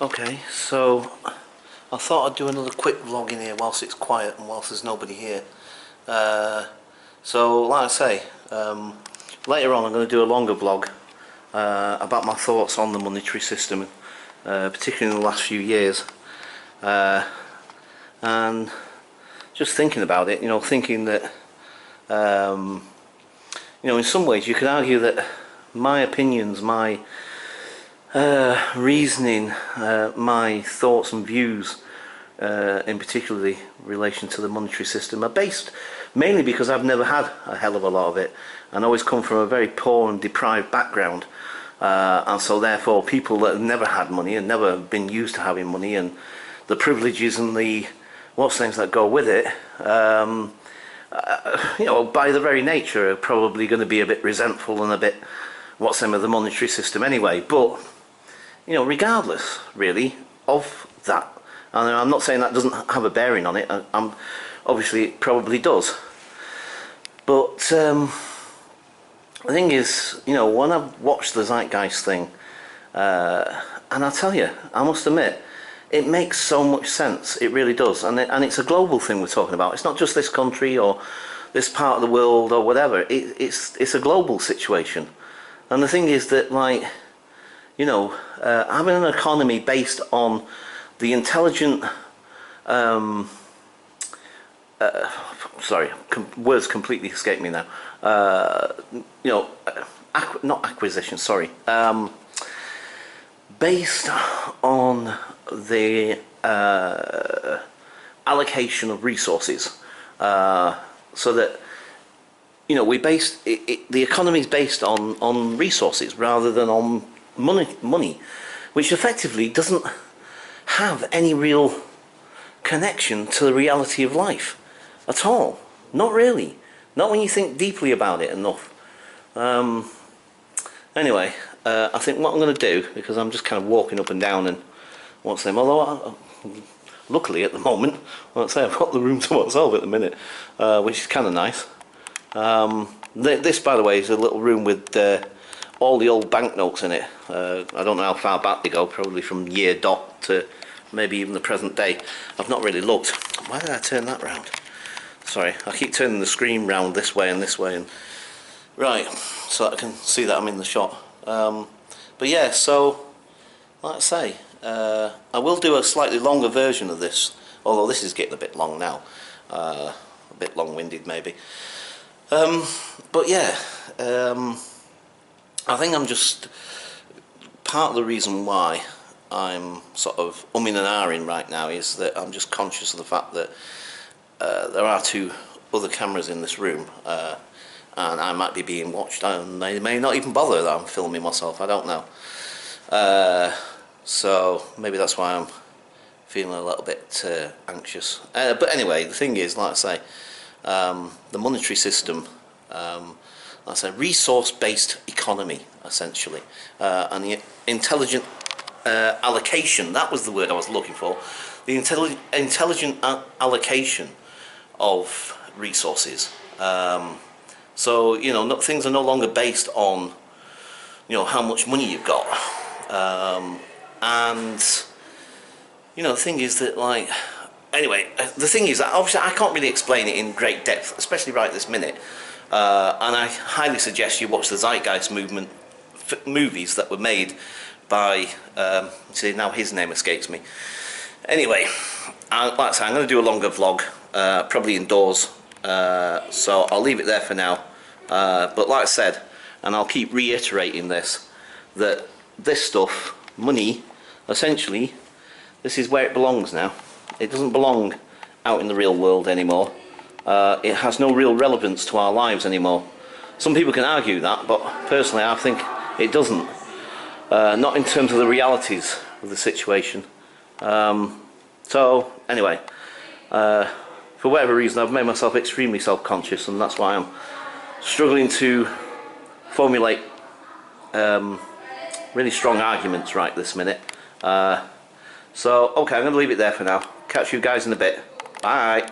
Okay, so I thought I'd do another quick vlog in here whilst it's quiet and whilst there's nobody here. So like I say, later on I'm going to do a longer vlog about my thoughts on the monetary system, particularly in the last few years, and just thinking about it, thinking that in some ways you could argue that my opinions, my reasoning, my thoughts and views in particularly relation to the monetary system are based mainly because I've never had a hell of a lot of it and always come from a very poor and deprived background, and so therefore people that have never had money and never been used to having money and the privileges and the things that go with it, by the very nature are probably going to be a bit resentful and a bit of the monetary system anyway. But regardless really of that, and I'm not saying that doesn't have a bearing on it, obviously it probably does, but the thing is, when I've watched the Zeitgeist thing, and I tell you, I must admit, it makes so much sense. It really does, and it's a global thing we're talking about. It's not just this country or this part of the world or whatever. It's a global situation, and the thing is that, having an economy based on the intelligent, words completely escape me now. Not acquisition. Sorry. Based on the allocation of resources, so that the economy is based on resources rather than on money, which effectively doesn't have any real connection to the reality of life at all. Not really. Not when you think deeply about it enough. Anyway, I think what I'm going to do, because I'm just kind of walking up and down and although luckily at the moment, I've got the room to myself at the minute, which is kind of nice. This, by the way, is a little room with all the old banknotes in it. I don't know how far back they go, probably from year dot to maybe even the present day. I've not really looked. Why did I turn that round? Sorry, I keep turning the screen round this way and this way, and right, so that I can see that I'm in the shot. But yeah, so like I say, I will do a slightly longer version of this, although this is getting a bit long now, a bit long-winded maybe. But yeah, I think I'm just part of the reason why I'm sort of umming and ahhing right now is that I'm just conscious of the fact that there are two other cameras in this room, and I might be being watched, and they may not even bother that I'm filming myself. I don't know. So maybe that's why I'm feeling a little bit anxious. But anyway, the thing is, like I say, the monetary system, like I say, resource-based economy, essentially, and the intelligent allocation, that was the word I was looking for, the intelligent allocation of resources. So, things are no longer based on, how much money you've got. And, the thing is that, anyway, the thing is that obviously I can't really explain it in great depth, especially right this minute. And I highly suggest you watch the Zeitgeist movement movies that were made by, see, now his name escapes me. Anyway, like I say, I'm going to do a longer vlog, probably indoors, so I'll leave it there for now. But like I said, and I'll keep reiterating this, that this stuff, money, essentially, this is where it belongs now. It doesn't belong out in the real world anymore. It has no real relevance to our lives anymore. Some people can argue that, but personally I think it doesn't. Not in terms of the realities of the situation. So anyway, for whatever reason I've made myself extremely self-conscious, and that's why I'm struggling to formulate really strong arguments right this minute. So okay, I'm going to leave it there for now. Catch you guys in a bit. Bye.